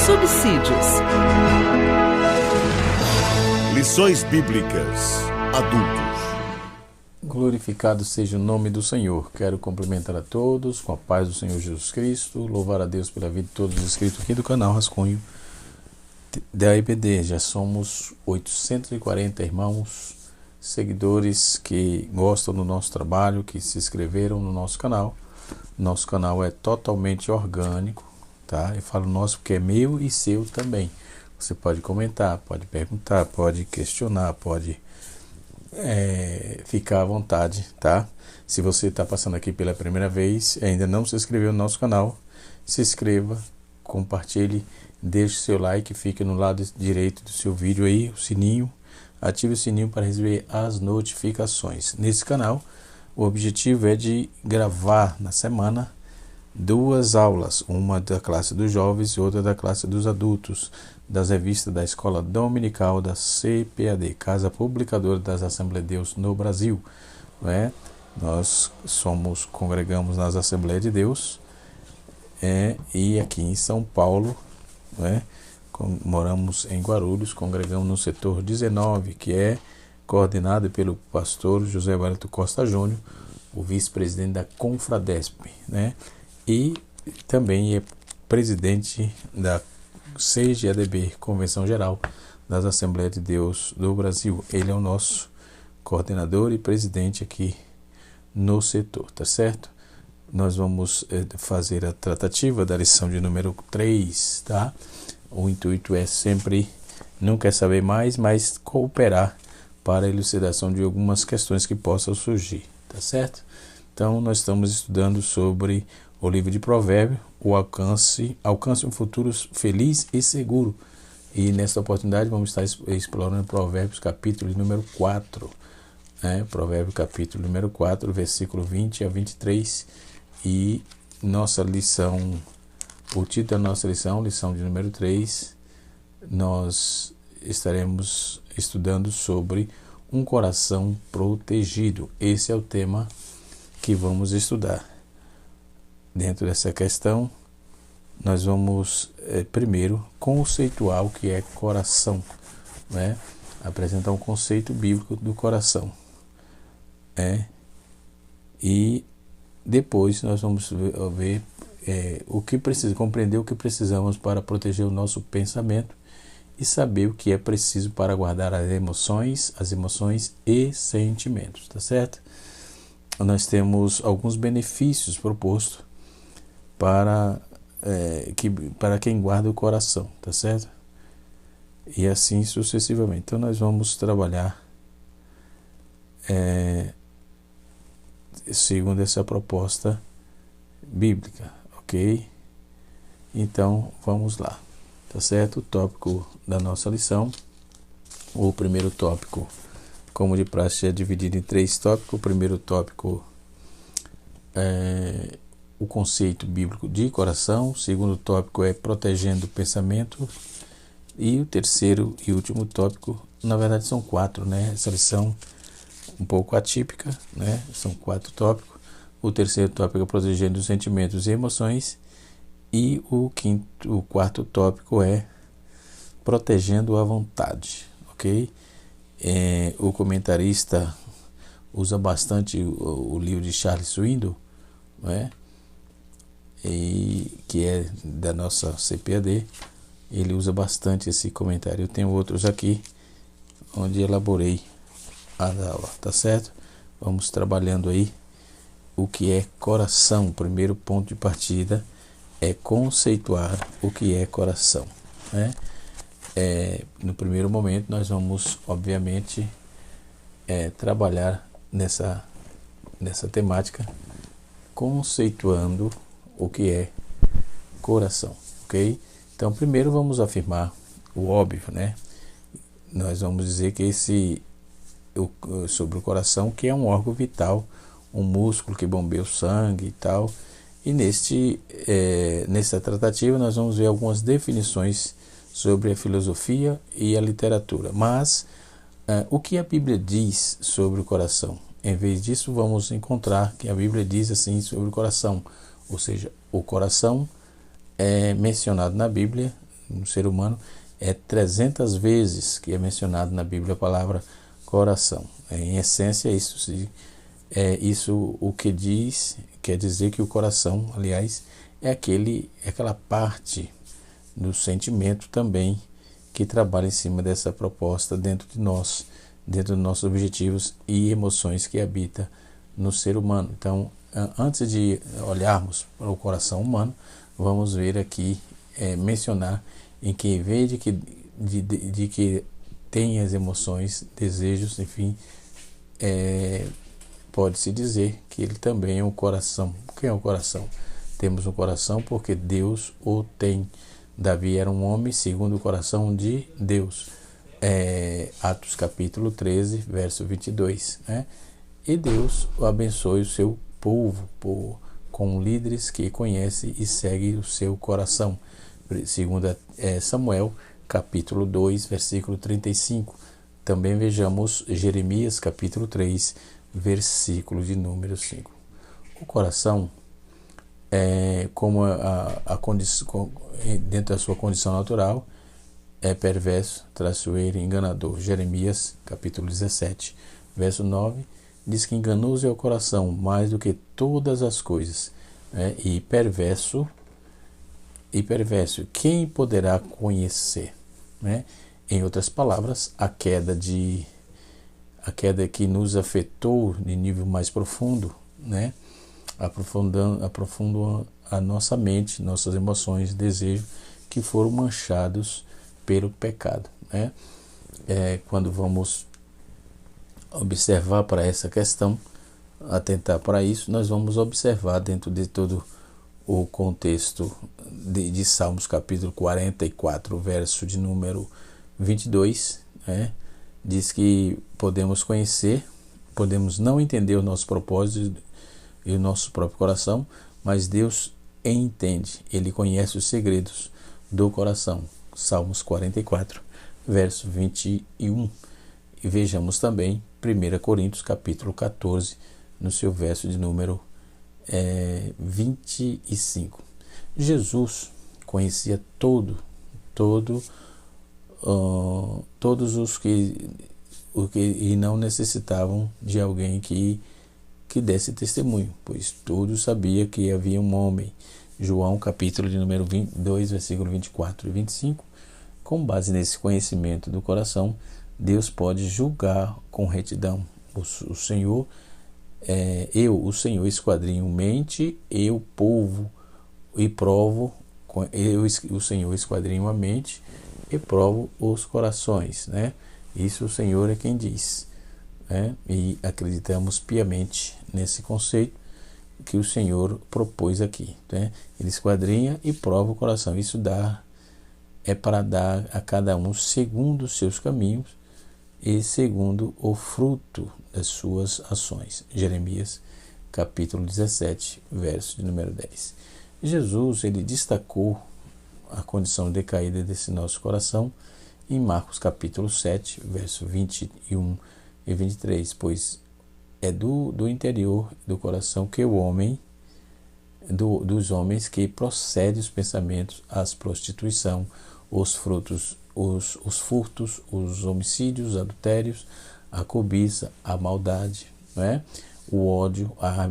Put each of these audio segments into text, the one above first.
subsídios. Lições Bíblicas Adultos. Glorificado seja o nome do Senhor. Quero cumprimentar a todos com a paz do Senhor Jesus Cristo, louvar a Deus pela vida de todos os inscritos aqui do canal Rascunho da IBD. Já somos 840 irmãos, seguidores que gostam do nosso trabalho, que se inscreveram no nosso canal. Nosso canal é totalmente orgânico, tá? Eu falo nosso porque é meu e seu também. Você pode comentar, pode perguntar, pode questionar, pode ficar à vontade, tá? Se você está passando aqui pela primeira vez e ainda não se inscreveu no nosso canal, se inscreva, compartilhe, deixe seu like, fique no lado direito do seu vídeo aí, o sininho, ative o sininho para receber as notificações. Nesse canal, o objetivo é de gravar na semana 2 aulas, uma da classe dos jovens e outra da classe dos adultos, das revistas da Escola Dominical da CPAD, Casa Publicadora das Assembleias de Deus no Brasil. Nós congregamos nas Assembleias de Deus e aqui em São Paulo, moramos em Guarulhos, congregamos no setor 19, que é coordenado pelo pastor José Wellington Costa Júnior, o vice-presidente da Confradesp, e também é presidente da CGADB, Convenção Geral das Assembleias de Deus do Brasil. Ele é o nosso coordenador e presidente aqui no setor, tá certo? Nós vamos fazer a tratativa da lição de número 3, tá? O intuito é sempre, não quer saber mais, mas cooperar para a elucidação de algumas questões que possam surgir, tá certo? Então, nós estamos estudando sobre o livro de Provérbios, o alcance um futuro feliz e seguro. E nesta oportunidade vamos estar explorando Provérbios capítulo número 4, Provérbios capítulo número 4, versículo 20 a 23, e nossa lição, o título da nossa lição de número 3, nós estaremos estudando sobre um coração protegido. Esse é o tema que vamos estudar. Dentro dessa questão, nós vamos primeiro conceituar o que é coração, apresentar um conceito bíblico do coração, e depois nós vamos ver o que precisa, compreender o que precisamos para proteger o nosso pensamento e saber o que é preciso para guardar as emoções e sentimentos, tá certo? Nós temos alguns benefícios propostos para quem guarda o coração, tá certo? E assim sucessivamente. Então nós vamos trabalhar segundo essa proposta bíblica, ok? Então vamos lá, tá certo? O tópico da nossa lição, o primeiro tópico, como de praxe, é dividido em 3 tópicos. O primeiro tópico é o conceito bíblico de coração. O segundo tópico é protegendo o pensamento. E o terceiro e último tópico, na verdade são 4, essa lição um pouco atípica, São 4 tópicos. O terceiro tópico é protegendo os sentimentos e emoções. E o quarto tópico é protegendo a vontade, ok? O comentarista usa bastante o livro de Charles Swindoll, e que é da nossa CPAD. Ele usa bastante esse comentário. Eu tenho outros aqui onde elaborei a aula, tá certo? Vamos trabalhando aí o que é coração. O primeiro ponto de partida é conceituar o que é coração, no primeiro momento nós vamos obviamente trabalhar nessa temática, conceituando o que é coração, ok? Então primeiro vamos afirmar o óbvio, Nós vamos dizer que sobre o coração, que é um órgão vital, um músculo que bombeia o sangue e tal. E nessa tratativa nós vamos ver algumas definições sobre a filosofia e a literatura. Mas o que a Bíblia diz sobre o coração? Em vez disso, vamos encontrar que a Bíblia diz assim sobre o coração. Ou seja, o coração é mencionado na Bíblia no ser humano, é 300 vezes que é mencionado na Bíblia a palavra coração. Em essência, isso o que diz, quer dizer que o coração, aliás, é aquela parte do sentimento também que trabalha em cima dessa proposta dentro de nós, dentro dos nossos objetivos e emoções que habita no ser humano. Então, antes de olharmos para o coração humano, vamos ver aqui, mencionar em que vez de que tem as emoções, desejos, enfim, pode-se dizer que ele também é um coração. O que é um coração? Temos um coração porque Deus o tem. Davi era um homem segundo o coração de Deus. Atos capítulo 13, verso 22. Né? E Deus abençoe o seu povo com líderes que conhecem e seguem o seu coração. Segundo Samuel, capítulo 2, versículo 35. Também vejamos Jeremias, capítulo 3, versículo de número 5. O coração, como dentro da sua condição natural, é perverso, traiçoeiro e enganador. Jeremias, capítulo 17, verso 9, diz que enganoso é o coração mais do que todas as coisas, e perverso, quem poderá conhecer? Né? Em outras palavras, a queda que nos afetou de nível mais profundo, né? aprofundou a nossa mente, nossas emoções, desejos que foram manchados pelo pecado. Né? Quando vamos observar para essa questão, atentar para isso, nós vamos observar dentro de todo o contexto de Salmos capítulo 44, verso de número 22, diz que podemos conhecer, podemos não entender o nosso propósito e o nosso próprio coração, mas Deus entende, Ele conhece os segredos do coração. Salmos 44, verso 21. E vejamos também 1 Coríntios capítulo 14, no seu verso de número 25. Jesus conhecia todos os que e não necessitavam de alguém que desse testemunho, pois todos sabiam que havia um homem. João capítulo de número 22, versículo 24 e 25. Com base nesse conhecimento do coração, Deus pode julgar com retidão. O Senhor, o Senhor esquadrinho mente, eu povo e provo, o Senhor esquadrinho a mente e provo os corações, né? Isso o Senhor é quem diz, né? E acreditamos piamente nesse conceito que o Senhor propôs aqui, né? Ele esquadrinha e prova o coração. Isso é para dar a cada um segundo os seus caminhos e segundo o fruto das suas ações. Jeremias capítulo 17, verso de número 10. Jesus, ele destacou a condição decaída desse nosso coração em Marcos capítulo 7, verso 21 e 23, pois é do interior do coração que o homem, dos homens que procede os pensamentos, as prostituição, os furtos, os homicídios, os adultérios, a cobiça, a maldade, né? O ódio, a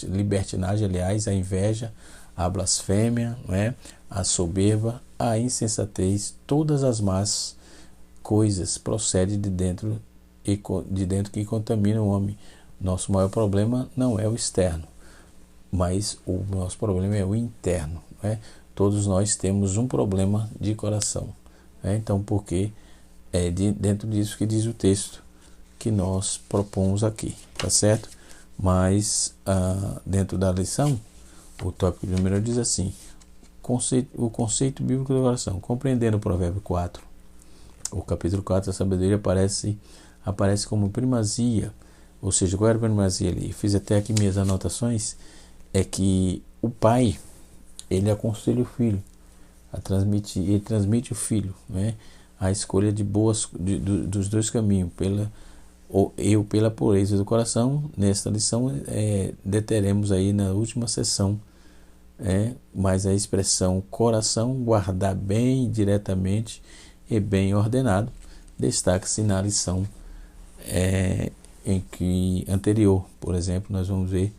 libertinagem, aliás, a inveja, a blasfêmia, né? A soberba, a insensatez, todas as más coisas procedem de dentro que contaminam o homem. Nosso maior problema não é o externo, mas o nosso problema é o interno, né? Todos nós temos um problema de coração, né? Então, porque dentro disso que diz o texto que nós propomos aqui, tá certo? Mas dentro da lição, o tópico número diz assim: o conceito bíblico do coração. Compreendendo o provérbio 4, o capítulo 4, a sabedoria aparece como primazia. Ou seja, qual era a primazia ali? Eu fiz até aqui minhas anotações. É que o pai, ele aconselha o filho ele transmite o filho, né, a escolha dos dois caminhos, pela pureza do coração. Nesta lição deteremos aí na última sessão mas a expressão coração, guardar bem diretamente e bem ordenado, destaca-se na lição anterior. Por exemplo, nós vamos ver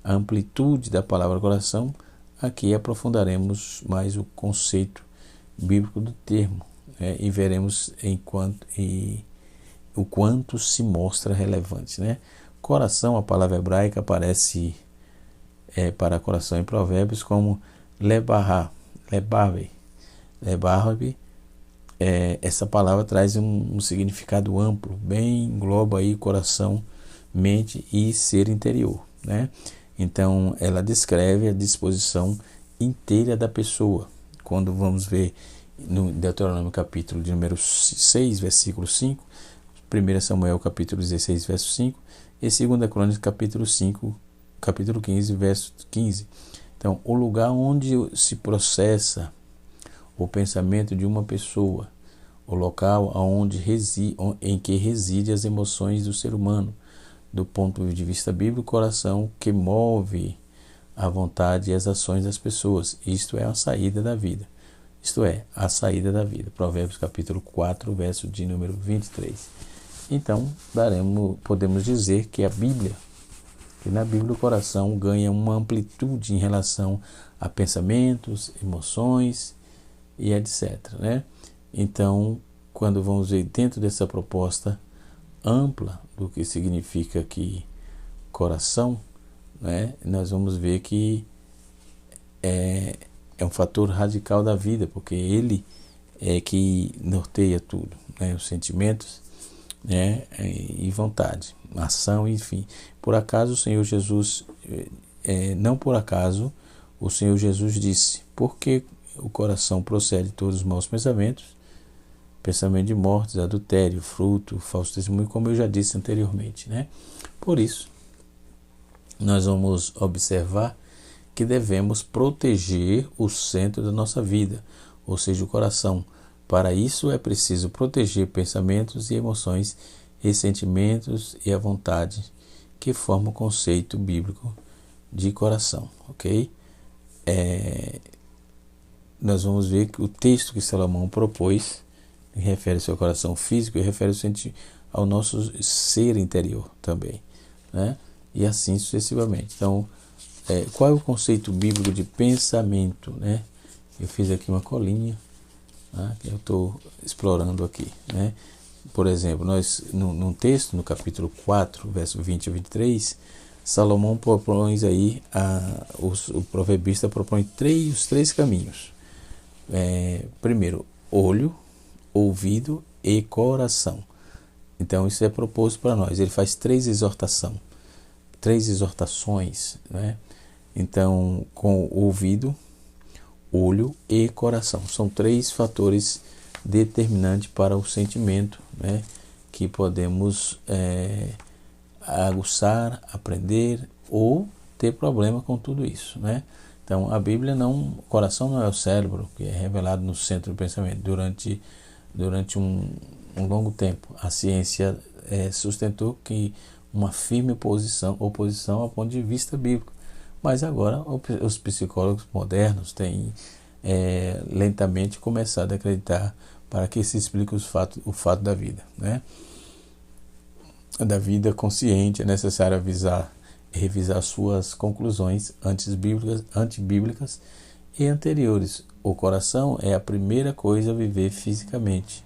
a amplitude da palavra coração. Aqui aprofundaremos mais o conceito bíblico do termo, e veremos o quanto se mostra relevante, Coração, a palavra hebraica, aparece para coração em Provérbios como lebará, essa palavra traz um significado amplo, bem engloba aí coração, mente e ser interior, Então ela descreve a disposição inteira da pessoa. Quando vamos ver no Deuteronômio capítulo de número 6, versículo 5, 1 Samuel capítulo 16, verso 5 e 2 Crônicas capítulo 15, verso 15. Então, o lugar onde se processa o pensamento de uma pessoa, o local em que reside as emoções do ser humano, do ponto de vista bíblico, o coração que move a vontade e as ações das pessoas. Isto é a saída da vida. Provérbios capítulo 4, verso de número 23. Então, podemos dizer que na Bíblia o coração ganha uma amplitude em relação a pensamentos, emoções e etc. Então, quando vamos ver dentro dessa proposta ampla do que significa aqui coração, nós vamos ver que é um fator radical da vida, porque ele é que norteia tudo, os sentimentos, e vontade, ação, enfim. Não por acaso o Senhor Jesus disse: porque o coração procede de todos os maus pensamentos, pensamento de mortes, adultério, fruto, falso testemunho, como eu já disse anteriormente, Por isso, nós vamos observar que devemos proteger o centro da nossa vida, ou seja, o coração. Para isso é preciso proteger pensamentos e emoções e sentimentos e a vontade, que formam o conceito bíblico de coração, ok? Nós vamos ver que o texto que Salomão propôs refere-se ao coração físico e refere-se ao nosso ser interior também, E assim sucessivamente. Então, qual é o conceito bíblico de pensamento, Eu fiz aqui uma colinha, que eu estou explorando aqui, Por exemplo, num texto, no capítulo 4, verso 20 a 23, Salomão propõe aí, o proverbista propõe os três caminhos. Primeiro, olho, ouvido e coração. Então, isso é proposto para nós. Ele faz três exortações, Então, com ouvido, olho e coração. São três fatores determinantes para o sentimento, que podemos aguçar, aprender ou ter problema com tudo isso, Então, a Bíblia o coração não é o cérebro, que é revelado no centro do pensamento. Durante um longo tempo, a ciência sustentou que uma firme oposição ao ponto de vista bíblico. Mas agora os psicólogos modernos têm lentamente começado a acreditar para que se explique o fato da vida, Da vida consciente. É necessário revisar suas conclusões antibíblicas e anteriores. O coração é a primeira coisa a viver fisicamente.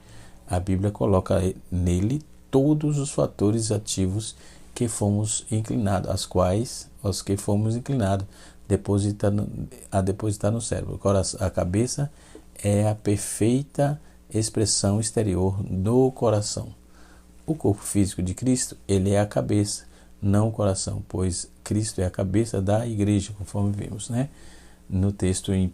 A Bíblia coloca nele todos os fatores ativos que fomos inclinados, aos que fomos inclinados a depositar no cérebro. A cabeça é a perfeita expressão exterior do coração. O corpo físico de Cristo, ele é a cabeça, não o coração, pois Cristo é a cabeça da igreja, conforme vimos, no texto em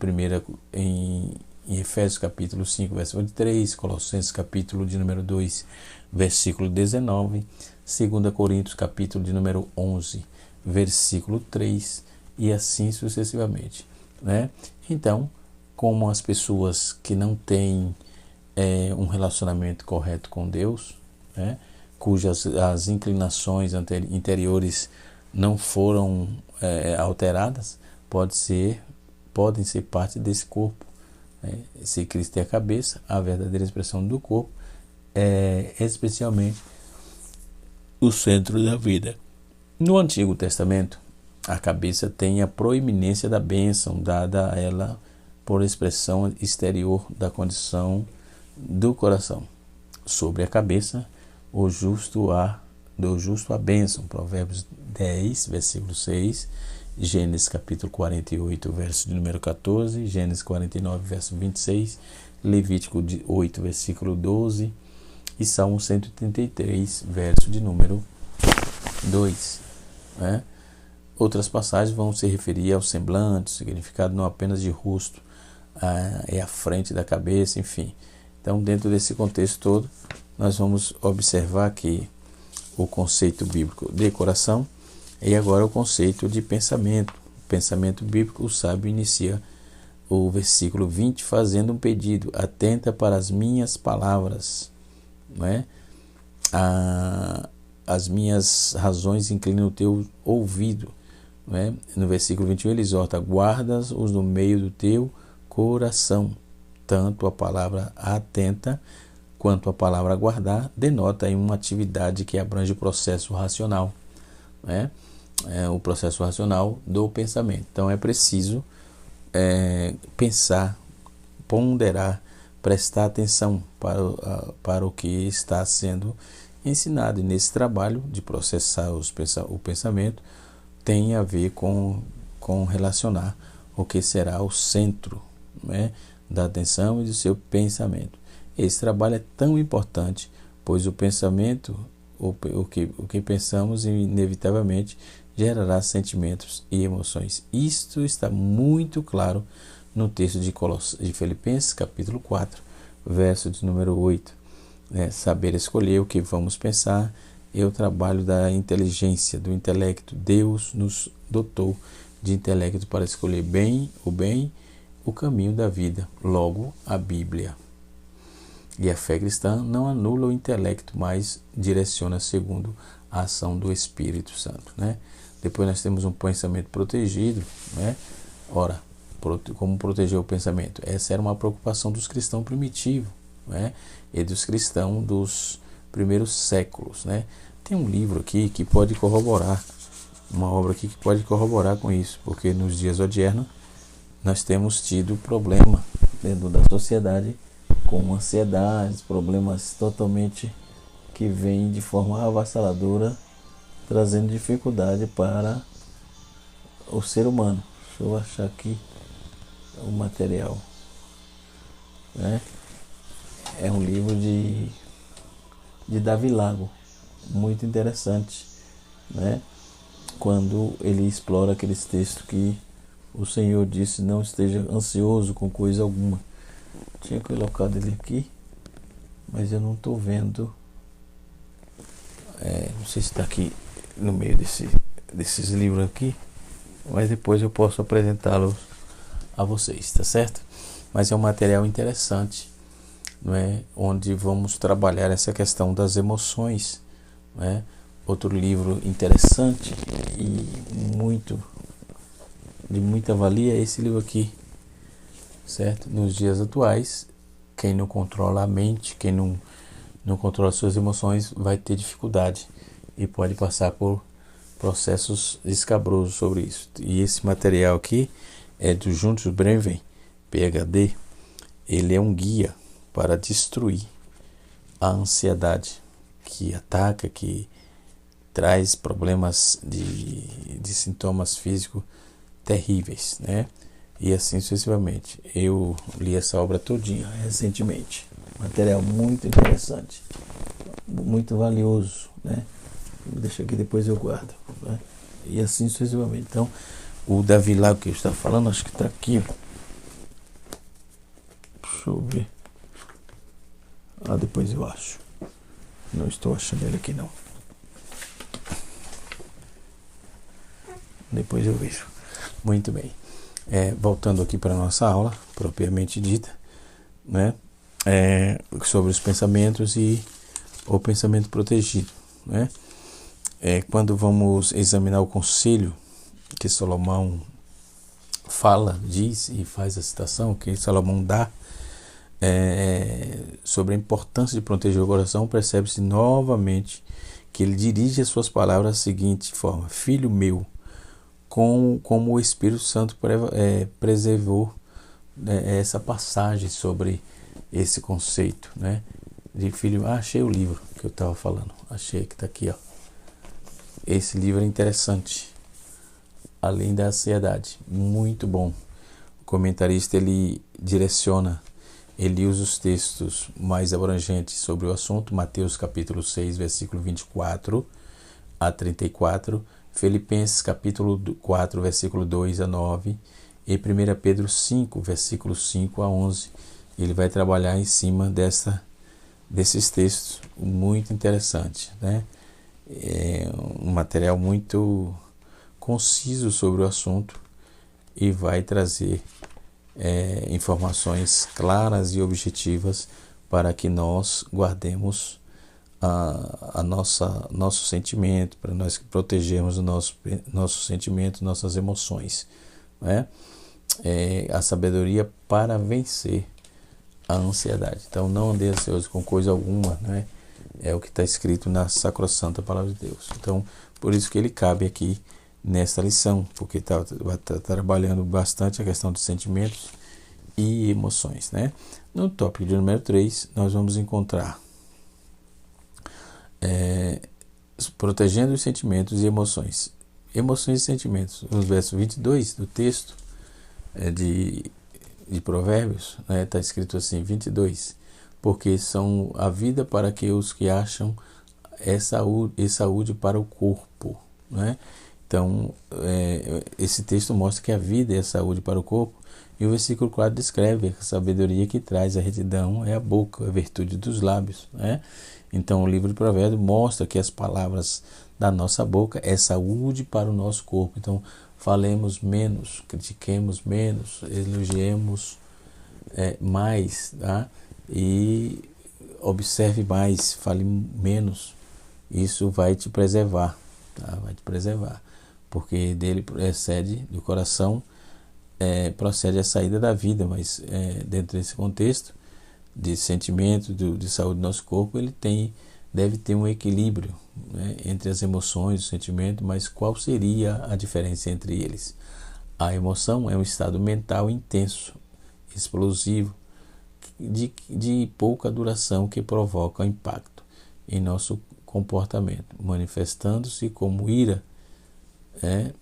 Efésios capítulo 5, verso 23, Colossenses capítulo de número 2, versículo 19, 2 Coríntios capítulo de número 11, versículo 3, e assim sucessivamente, Então, como as pessoas que não têm um relacionamento correto com Deus, cujas as inclinações interiores não foram alteradas, pode ser podem ser parte desse corpo. Se Cristo é a cabeça, a verdadeira expressão do corpo é especialmente o centro da vida. No Antigo Testamento, a cabeça tem a proeminência da bênção dada a ela por expressão exterior da condição do coração. Sobre a cabeça, do justo a bênção. Provérbios 10, versículo 6, Gênesis capítulo 48, verso de número 14, Gênesis 49, verso 26, Levítico 8, versículo 12 e Salmo 133, verso de número 2. Outras passagens vão se referir ao semblante, significado não apenas de rosto, é a frente da cabeça, enfim. Então, dentro desse contexto todo, nós vamos observar aqui o conceito bíblico de coração e agora o conceito de pensamento. Pensamento bíblico, o sábio inicia o versículo 20 fazendo um pedido: atenta para as minhas palavras, as minhas razões inclinam o teu ouvido. No versículo 21 ele exorta: guarda-os no meio do teu coração. Tanto a palavra atenta quanto a palavra guardar denota aí uma atividade que abrange o processo racional, o processo racional do pensamento. Então é preciso pensar, ponderar, prestar atenção para o que está sendo ensinado. E nesse trabalho de processar o pensamento tem a ver com relacionar o que será o centro da atenção e do seu pensamento. Esse trabalho é tão importante, pois o pensamento, o que pensamos, inevitavelmente gerará sentimentos e emoções. Isto está muito claro no texto de Filipenses, capítulo 4, verso de número 8. Saber escolher o que vamos pensar é o trabalho da inteligência, do intelecto. Deus nos dotou de intelecto para escolher o caminho da vida, logo a Bíblia. E a fé cristã não anula o intelecto, mas direciona segundo a ação do Espírito Santo. Depois nós temos um pensamento protegido. Ora, como proteger o pensamento? Essa era uma preocupação dos cristãos primitivos, e dos cristãos dos primeiros séculos. Tem um livro aqui que pode corroborar, uma obra aqui que pode corroborar com isso, porque nos dias odiernos nós temos tido problema dentro da sociedade com ansiedades, problemas totalmente que vêm de forma avassaladora, trazendo dificuldade para o ser humano. Deixa eu achar aqui o material. É um livro de Davi Lago, muito interessante, quando ele explora aqueles textos que o Senhor disse: não esteja ansioso com coisa alguma. Tinha colocado ele aqui, mas eu não estou vendo. Não sei se está aqui no meio desses livros aqui, mas depois eu posso apresentá-los a vocês, tá certo? Mas é um material interessante, onde vamos trabalhar essa questão das emoções. Outro livro interessante e de muita valia é esse livro aqui, certo? Nos dias atuais, quem não controla a mente, quem não controla suas emoções, vai ter dificuldade e pode passar por processos escabrosos sobre isso. E esse material aqui é do Juntos Breven, PhD. Ele é um guia para destruir a ansiedade que ataca, que traz problemas de sintomas físicos terríveis, e assim sucessivamente. Eu li essa obra todinha recentemente. Material muito interessante, muito valioso, Deixa aqui, depois eu guardo, e assim sucessivamente. Então, o Davi Lago que eu estava falando, acho que está aqui. Deixa eu ver. Depois eu acho. Não estou achando ele aqui não. Depois eu vejo. Muito bem. Voltando aqui para a nossa aula, propriamente dita, sobre os pensamentos e o pensamento protegido. Quando vamos examinar o conselho que Salomão diz e faz a citação que Salomão dá sobre a importância de proteger o coração, percebe-se novamente que ele dirige as suas palavras da seguinte forma: filho meu, como o Espírito Santo preservou essa passagem sobre esse conceito, né? De filho. Achei o livro que eu estava falando, achei que está aqui, ó. Esse livro é interessante, Além da Ansiedade, muito bom. O comentarista ele usa os textos mais abrangentes sobre o assunto, Mateus capítulo 6, versículo 24 a 34, Filipenses capítulo 4, versículo 2 a 9 e 1 Pedro 5, versículo 5 a 11. Ele vai trabalhar em cima desses textos, muito interessante, né? É um material muito conciso sobre o assunto e vai trazer informações claras e objetivas para que nós guardemos nosso sentimento, para nós protegermos o nosso sentimento, nossas emoções, né? A sabedoria para vencer a ansiedade. Então, não andei ansioso com coisa alguma, né? É o que está escrito na sacrossanta palavra de Deus. Então, por isso que ele cabe aqui nessa lição, porque está trabalhando bastante a questão de sentimentos e emoções, né? No tópico de número 3, nós vamos encontrar protegendo os sentimentos e emoções. Emoções e sentimentos. No verso 22 do texto de Provérbios, está escrito assim, 22, porque são a vida para que os que acham é saúde para o corpo, né? Então, esse texto mostra que a vida é saúde para o corpo, e o versículo 4 descreve que a sabedoria que traz a retidão é a boca, a virtude dos lábios, né? Então, o livro de Provérbios mostra que as palavras da nossa boca é saúde para o nosso corpo. Então, falemos menos, critiquemos menos, elogiemos mais, tá? E observe mais, fale menos. Isso vai te preservar, tá? Vai te preservar, porque dele do coração procede a saída da vida, mas dentro desse contexto de sentimento, de saúde do nosso corpo, ele deve ter um equilíbrio, né, entre as emoções e o sentimento. Mas qual seria a diferença entre eles? A emoção é um estado mental intenso, explosivo, de pouca duração, que provoca impacto em nosso comportamento, manifestando-se como ira,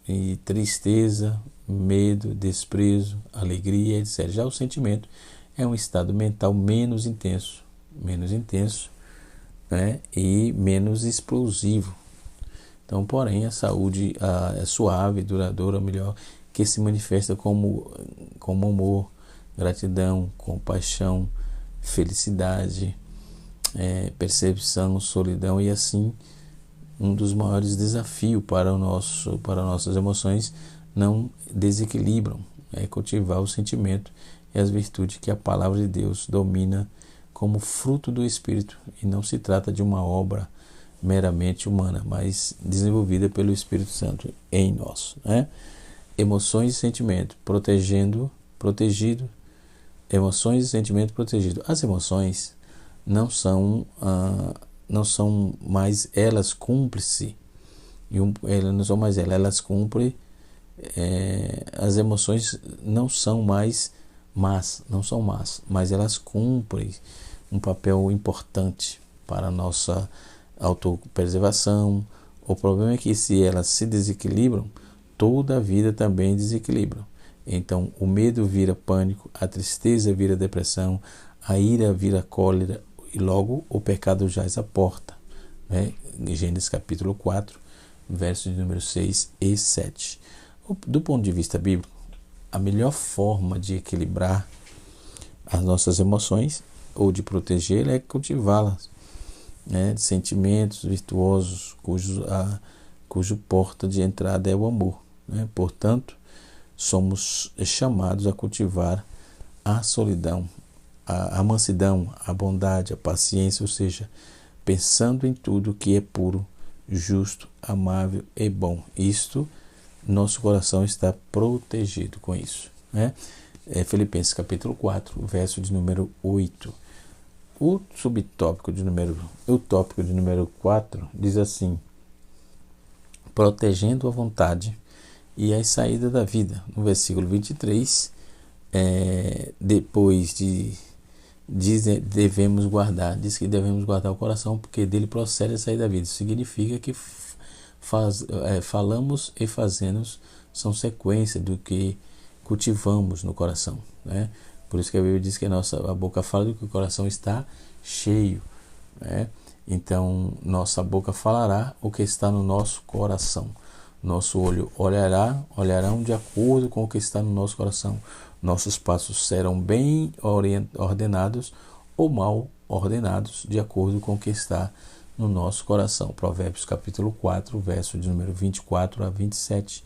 e tristeza, medo, desprezo, alegria, etc. Já o sentimento é um estado mental menos intenso, né, e menos explosivo. Então, porém, a saúde é suave, duradoura, melhor, que se manifesta como amor, gratidão, compaixão, felicidade, percepção, solidão, e assim um dos maiores desafios para nossas emoções não desequilibram, é cultivar o sentimento e as virtudes que a palavra de Deus domina como fruto do Espírito, e não se trata de uma obra meramente humana, mas desenvolvida pelo Espírito Santo em nós, né? Emoções e sentimento protegido. Emoções e sentimento protegido. As emoções não são mais elas cúmplices, elas cumprem. As emoções não são más, mas elas cumprem um papel importante para a nossa autopreservação. O problema é que, se elas se desequilibram, toda a vida também desequilibra. Então, o medo vira pânico, a tristeza vira depressão, a ira vira cólera, e logo o pecado jaz à porta, né? Gênesis capítulo 4, versos número 6 e 7. Do ponto de vista bíblico, a melhor forma de equilibrar as nossas emoções ou de protegê-las é cultivá-las, né? De sentimentos virtuosos cujo porta de entrada é o amor, né? Portanto, somos chamados a cultivar a solidão, a mansidão, a bondade, a paciência, ou seja, pensando em tudo que é puro, justo, amável e bom. Isto nosso coração está protegido com isso, né? Filipenses capítulo 4, verso de número 8. O tópico de número 4 diz assim: protegendo a vontade e a saída da vida. No versículo 23, depois diz que devemos guardar o coração, porque dele procede a saída da vida. Isso significa que falamos e fazemos são sequência do que cultivamos no coração, né? Por isso que a Bíblia diz que a boca fala do que o coração está cheio, né? Então, nossa boca falará o que está no nosso coração. Nosso olho olharão de acordo com o que está no nosso coração. Nossos passos serão bem ordenados ou mal ordenados, de acordo com o que está no nosso coração. Provérbios capítulo 4, verso de número 24 a 27.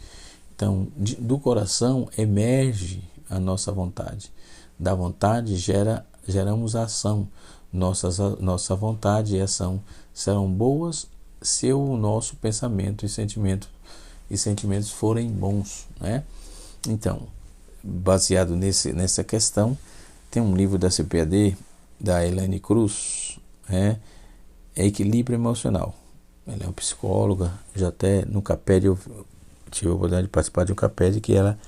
Então, do coração emerge a nossa vontade. Da vontade geramos a ação. Nossa vontade e ação serão boas se o nosso pensamento e sentimentos forem bons, né? Então, baseado nessa questão, tem um livro da CPAD, da Elaine Cruz, Equilíbrio Emocional. Ela é uma psicóloga, já até no CAPED eu tive a oportunidade de participar de um CAPED que ela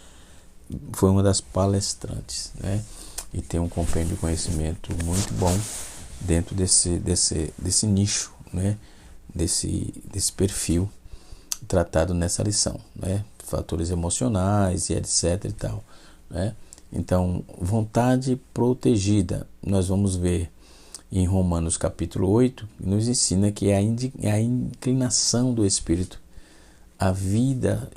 foi uma das palestrantes, né? E tem um compêndio de conhecimento muito bom dentro desse nicho, né? Desse perfil tratado nessa lição, né? Fatores emocionais e etc e tal, né? Então, vontade protegida, nós vamos ver em Romanos capítulo 8, nos ensina que é a inclinação do Espírito a vida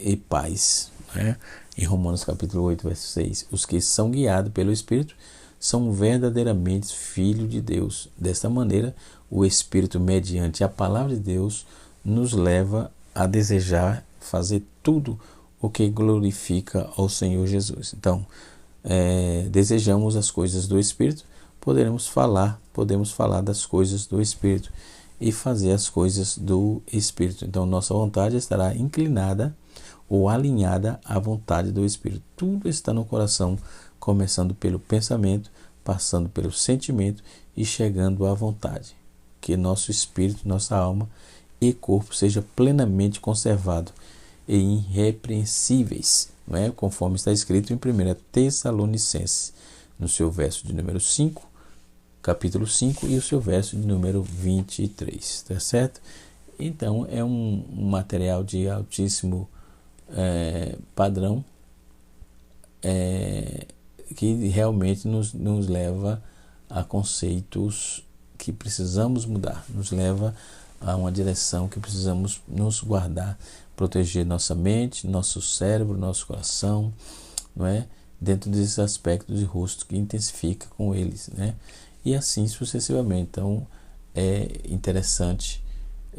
e paz, né? Em Romanos capítulo 8, verso 6, os que são guiados pelo Espírito são verdadeiramente filhos de Deus. Desta maneira, o Espírito, mediante a palavra de Deus, nos leva a desejar fazer tudo o que glorifica ao Senhor Jesus. Então, desejamos as coisas do Espírito, podemos falar das coisas do Espírito e fazer as coisas do Espírito. Então, nossa vontade estará inclinada ou alinhada à vontade do Espírito. Tudo está no coração, começando pelo pensamento, passando pelo sentimento e chegando à vontade. Que nosso espírito, nossa alma e corpo seja plenamente conservado e irrepreensíveis, não é? Conforme está escrito em 1 Tessalonicenses, no seu verso de número 5, capítulo 5, e o seu verso de número 23, tá certo? Então, é um material de altíssimo padrão, que realmente nos leva a conceitos que precisamos mudar, nos leva a uma direção que precisamos nos guardar, proteger nossa mente, nosso cérebro, nosso coração, não é? Dentro desses aspectos de rosto que intensifica com eles, né? E assim sucessivamente. Então, é interessante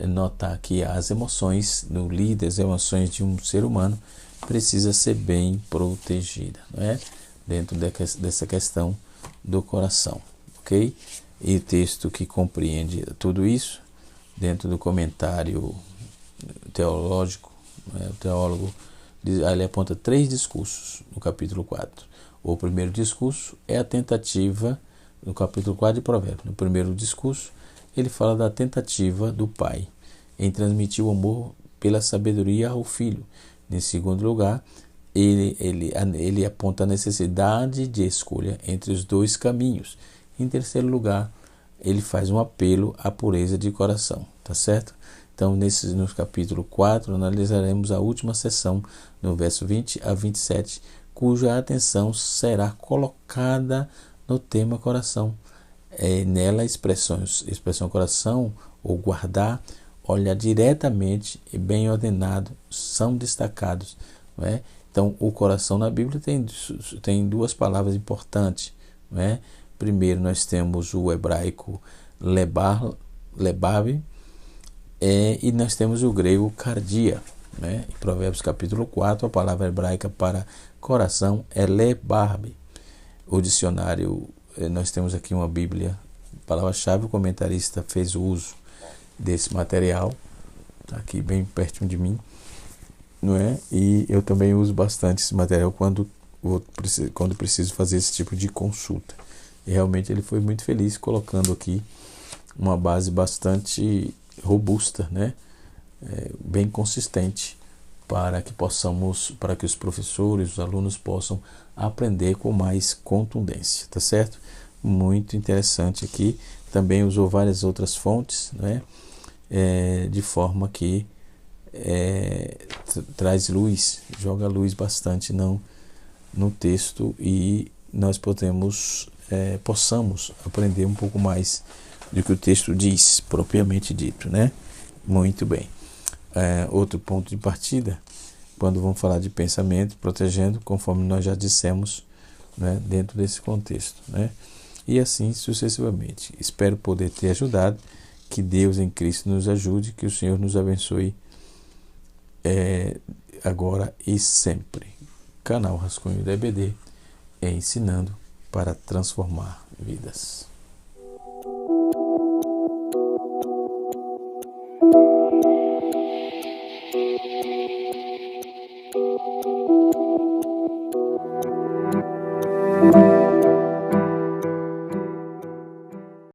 notar que as emoções do líder, as emoções de um ser humano, precisa ser bem protegida, não é? Dentro dessa questão do coração, ok? E o texto que compreende tudo isso, dentro do comentário teológico, o teólogo, ele aponta 3 discursos no capítulo 4. O primeiro discurso é a tentativa, no capítulo 4 de Provérbios. No primeiro discurso, ele fala da tentativa do pai em transmitir o amor pela sabedoria ao filho. Em segundo lugar, ele aponta a necessidade de escolha entre os 2 caminhos. Em terceiro lugar, ele faz um apelo à pureza de coração, tá certo? Então, no capítulo 4, analisaremos a última seção, no verso 20 a 27, cuja atenção será colocada no tema coração. Nela, expressão coração, ou guardar, olhar diretamente e bem ordenado, são destacados, não é? Então, o coração na Bíblia tem 2 palavras importantes, não é? Primeiro, nós temos o hebraico lebab, e nós temos o grego cardia, né? Em Provérbios capítulo 4, a palavra hebraica para coração é lebab. O dicionário, nós temos aqui uma Bíblia, palavra-chave, o comentarista fez uso desse material, está aqui bem pertinho de mim. não é? E eu também uso bastante esse material quando preciso fazer esse tipo de consulta. E realmente ele foi muito feliz colocando aqui uma base bastante robusta, né? Bem consistente, para que os professores, os alunos possam aprender com mais contundência, tá certo? Muito interessante aqui. Também usou várias outras fontes, né? De forma que traz luz, joga luz bastante no texto, e nós possamos aprender um pouco mais do que o texto diz, propriamente dito, né? Muito bem. Outro ponto de partida, quando vamos falar de pensamento, protegendo, conforme nós já dissemos, né, dentro desse contexto, né? E assim sucessivamente. Espero poder ter ajudado. Que Deus em Cristo nos ajude, que o Senhor nos abençoe agora e sempre. Canal Rascunho da EBD, ensinando para transformar vidas.